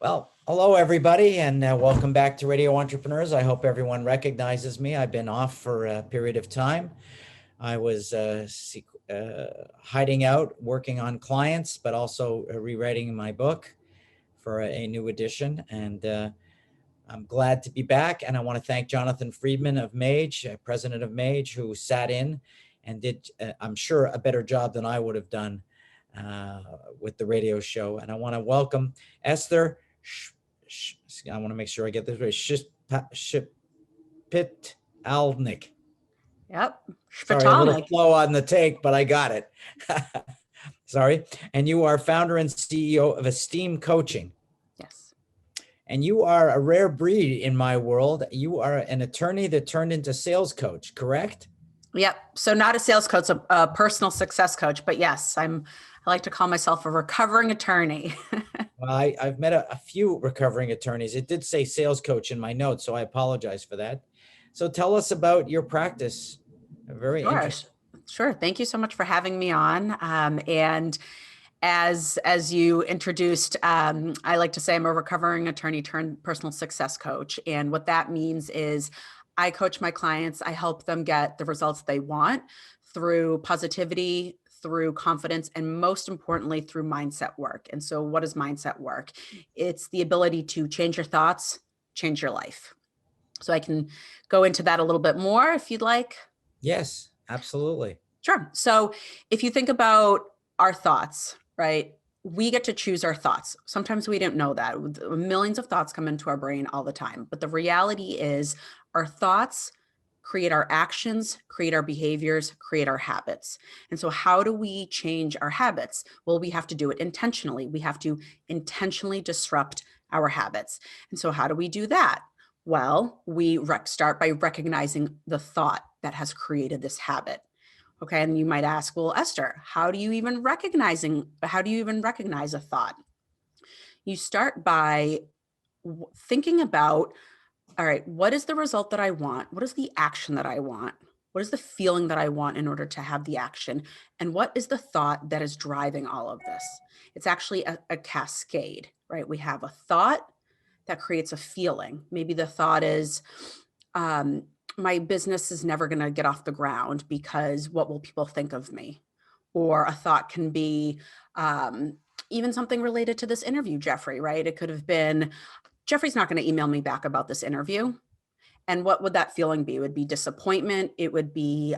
Well, hello everybody, and welcome back to Radio Entrepreneurs. I hope everyone recognizes me. I've been off for a period of time. I was hiding out, working on clients, but also rewriting my book for a new edition. And I'm glad to be back. And I want to thank Jonathan Friedman of Mage, president of Mage, who sat in and did, I'm sure, a better job than I would have done with the radio show. And I want to welcome Esther. I want to make sure I get this right. Shpitalnik. Yep. Sorry, a little Shpitalnik. slow on the take, but I got it. Sorry. And you are founder and CEO of ESteem Coaching. Yes. And you are a rare breed in my world. You are an attorney that turned into sales coach, correct? Yep. So not a sales coach, a personal success coach, but yes, I like to call myself a recovering attorney. Well, I've met a few recovering attorneys. It did say sales coach in my notes, so I apologize for that. So tell us about your practice. Very interesting. Sure. Thank you so much for having me on. And as you introduced, I like to say I'm a recovering attorney turned personal success coach. And what that means is I coach my clients. I help them get the results they want through positivity, through confidence, and most importantly, through mindset work. And so what is mindset work? It's the ability to change your thoughts, change your life. So I can go into that a little bit more if you'd like. Yes, absolutely. Sure. So if you think about our thoughts, right? We get to choose our thoughts. Sometimes we don't know that. Millions of thoughts come into our brain all the time. But the reality is our thoughts create our actions, create our behaviors, create our habits. And so how do we change our habits? Well, we have to do it intentionally. We have to intentionally disrupt our habits. And so how do we do that? Well, we start by recognizing the thought that has created this habit. Okay. And you might ask, well, Esther, how do you even recognize a thought? You start by thinking about, all right, what is the result that I want? What is the action that I want? What is the feeling that I want in order to have the action? And what is the thought that is driving all of this? It's actually a cascade, right? We have a thought that creates a feeling. Maybe the thought is, my business is never going to get off the ground because what will people think of me? Or a thought can be even something related to this interview, Jeffrey, right? It could have been, Jeffrey's not going to email me back about this interview. And what would that feeling be? It would be disappointment. It would be,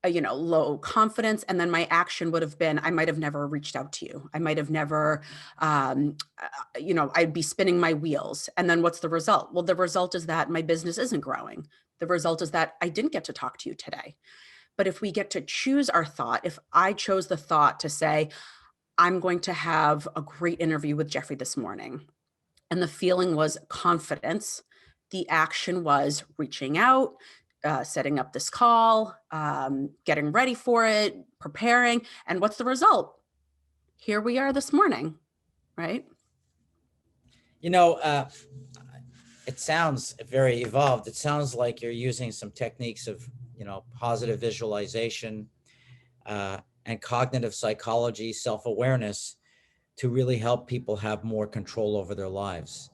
low confidence. And then my action would have been, I might have never reached out to you. I might have never, I'd be spinning my wheels. And then what's the result? Well, the result is that my business isn't growing. The result is that I didn't get to talk to you today. But if we get to choose our thought, if I chose the thought to say, I'm going to have a great interview with Jeffrey this morning, and the feeling was confidence, the action was reaching out, setting up this call, getting ready for it, preparing. And what's the result? Here we are this morning, right? It sounds very evolved. It sounds like you're using some techniques of, positive visualization and cognitive psychology, self-awareness to really help people have more control over their lives.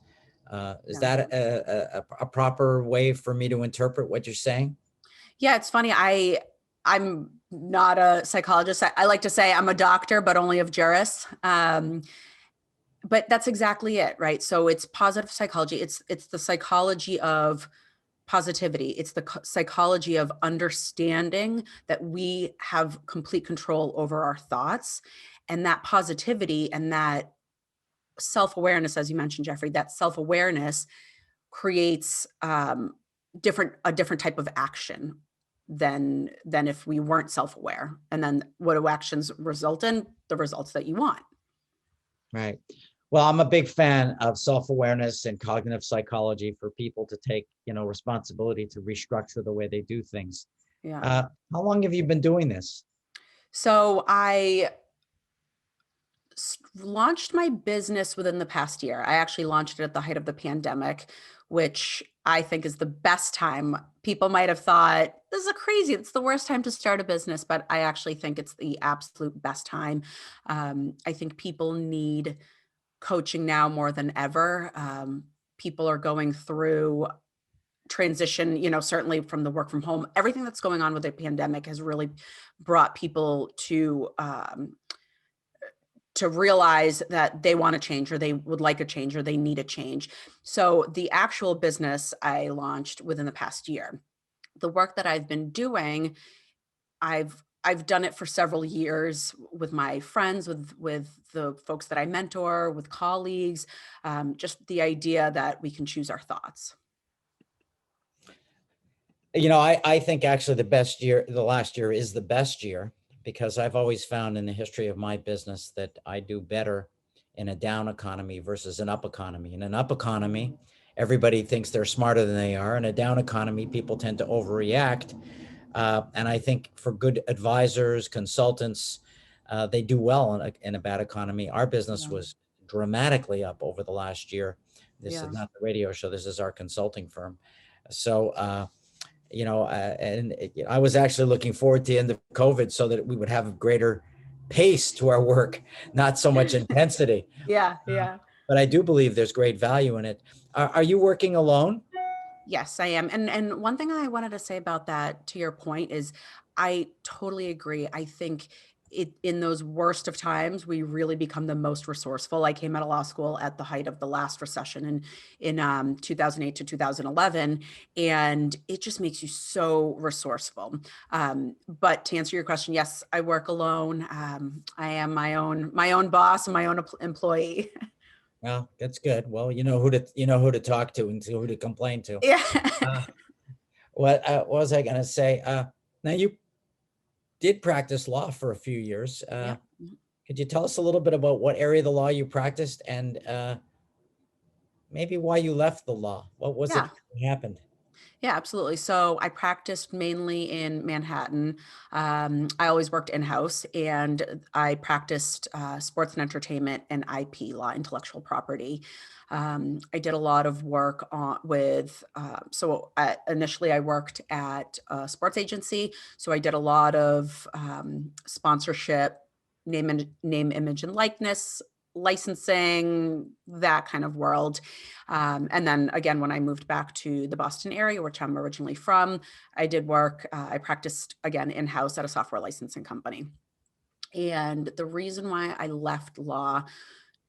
Is that a proper way for me to interpret what you're saying? Yeah, it's funny. I'm not a psychologist. I like to say I'm a doctor, but only of juris. But that's exactly it, right? So it's positive psychology. It's the psychology of positivity. It's the psychology of understanding that we have complete control over our thoughts, and that positivity and that self-awareness, as you mentioned, Jeffrey, that self-awareness creates a different type of action than if we weren't self-aware. And then what do actions result in? The results that you want. Right. Well, I'm a big fan of self-awareness and cognitive psychology for people to take, responsibility to restructure the way they do things. Yeah. How long have you been doing this? So I launched my business within the past year. I actually launched it at the height of the pandemic, which I think is the best time. People might have thought, this is crazy. It's the worst time to start a business, but I actually think it's the absolute best time. I think people need coaching now more than ever. People are going through transition, certainly from the work from home. Everything that's going on with the pandemic has really brought people to realize that they want to change, or they would like a change, or they need a change. So the actual business I launched within the past year. The work that I've been doing, I've done it for several years with my friends, with the folks that I mentor, with colleagues. Just the idea that we can choose our thoughts. I think actually the last year is the best year, because I've always found in the history of my business that I do better in a down economy versus an up economy. In an up economy, everybody thinks they're smarter than they are. In a down economy, people tend to overreact. And I think for good advisors, consultants, they do well in a bad economy. Our business Yeah. was dramatically up over the last year. This Yeah. is not the radio show. This is our consulting firm. So, I was actually looking forward to the end of COVID so that we would have greater pace to our work, not so much intensity. Yeah. Yeah. But I do believe there's great value in it. Are you working alone? Yes, I am. And one thing I wanted to say about that, to your point, is I totally agree. I think in those worst of times, we really become the most resourceful. I came out of law school at the height of the last recession in 2008 to 2011, and it just makes you so resourceful. But to answer your question, yes, I work alone. I am my own boss and my own employee. Well, that's good. Well, you know who to talk to and who to complain to. Yeah. Uh, what was I going to say? Now you did practice law for a few years. Yeah. Could you tell us a little bit about what area of the law you practiced, and maybe why you left the law? What was it Yeah. that happened? Yeah, absolutely. So I practiced mainly in Manhattan. I always worked in-house, and I practiced sports and entertainment and IP law, intellectual property. I did a lot of work initially I worked at a sports agency. So I did a lot of sponsorship, name, image, and likeness, licensing, that kind of world. And then again, when I moved back to the Boston area, which I'm originally from, I did work, I practiced again in-house at a software licensing company. And the reason why I left law,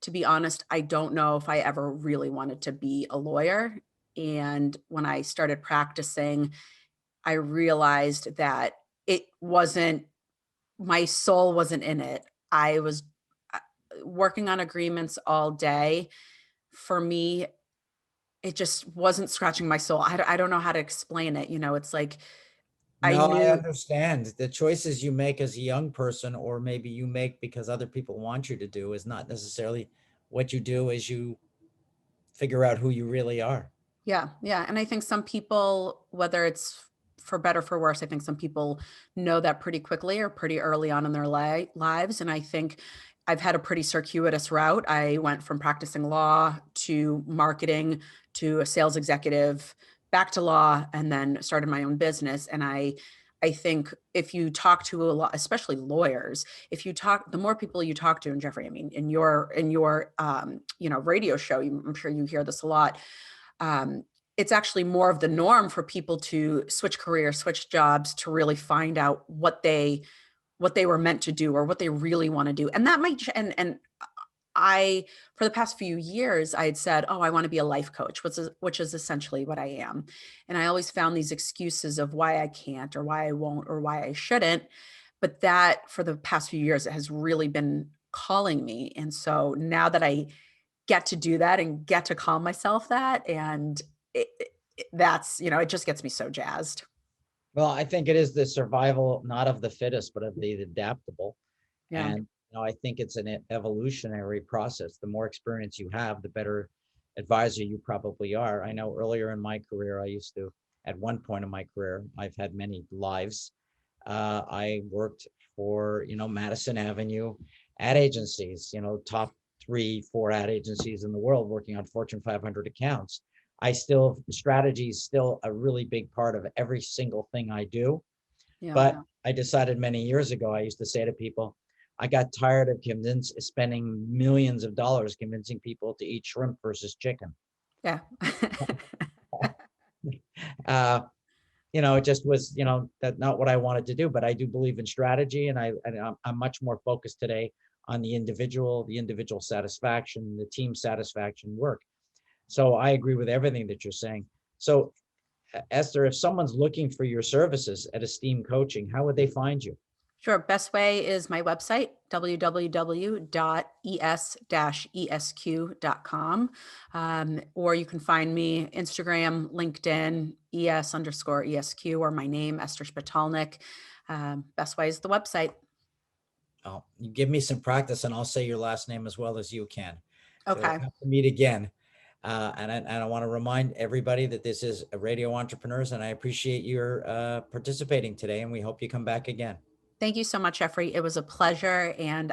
to be honest, I don't know if I ever really wanted to be a lawyer. And when I started practicing, I realized that it wasn't, my soul wasn't in it. I was working on agreements all day. For me, it just wasn't scratching my soul. I don't know how to explain it. It's like I No, I knew. understand. The choices you make as a young person, or maybe you make because other people want you to do, is not necessarily what you do as you figure out who you really are. Yeah, yeah. And I think some people, whether it's for better or for worse, I think some people know that pretty quickly or pretty early on in their lives. And I think I've had a pretty circuitous route. I went from practicing law to marketing to a sales executive, back to law, and then started my own business. And I think if you talk to a lot, especially lawyers, the more people you talk to, and Jeffrey, I mean, in your radio show, I'm sure you hear this a lot. It's actually more of the norm for people to switch careers, switch jobs, to really find out what they were meant to do or what they really want to do. And that might, and I, for the past few years, I had said, oh, I want to be a life coach, which is essentially what I am. And I always found these excuses of why I can't, or why I won't, or why I shouldn't. But that, for the past few years, it has really been calling me. And so now that I get to do that and get to call myself that, and that's, it just gets me so jazzed. Well, I think it is the survival, not of the fittest, but of the adaptable. Yeah. And I think it's an evolutionary process. The more experience you have, the better advisor you probably are. I know earlier in my career, at one point in my career, I've had many lives. I worked for, Madison Avenue ad agencies, top 3-4 ad agencies in the world, working on Fortune 500 accounts. Strategy is still a really big part of every single thing I do. Yeah. But I decided many years ago, I used to say to people, I got tired of spending millions of dollars convincing people to eat shrimp versus chicken. Yeah. Uh, it just was, that not what I wanted to do, but I do believe in strategy, and I'm much more focused today on the individual satisfaction, the team satisfaction work. So I agree with everything that you're saying. So Esther, if someone's looking for your services at ESteem Coaching, how would they find you? Sure. Best way is my website, www.es-esq.com. Or you can find me Instagram, LinkedIn, ES_ESQ, or my name, Esther Shpitalnik. Best way is the website. Oh, you give me some practice and I'll say your last name as well as you can. So we'll Okay. have to meet again. And I want to remind everybody that this is a Radio Entrepreneurs, and I appreciate your participating today, and we hope you come back again. Thank you so much, Jeffrey. It was a pleasure, and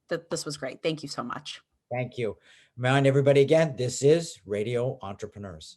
this was great. Thank you so much. Thank you. Remind everybody again, this is Radio Entrepreneurs.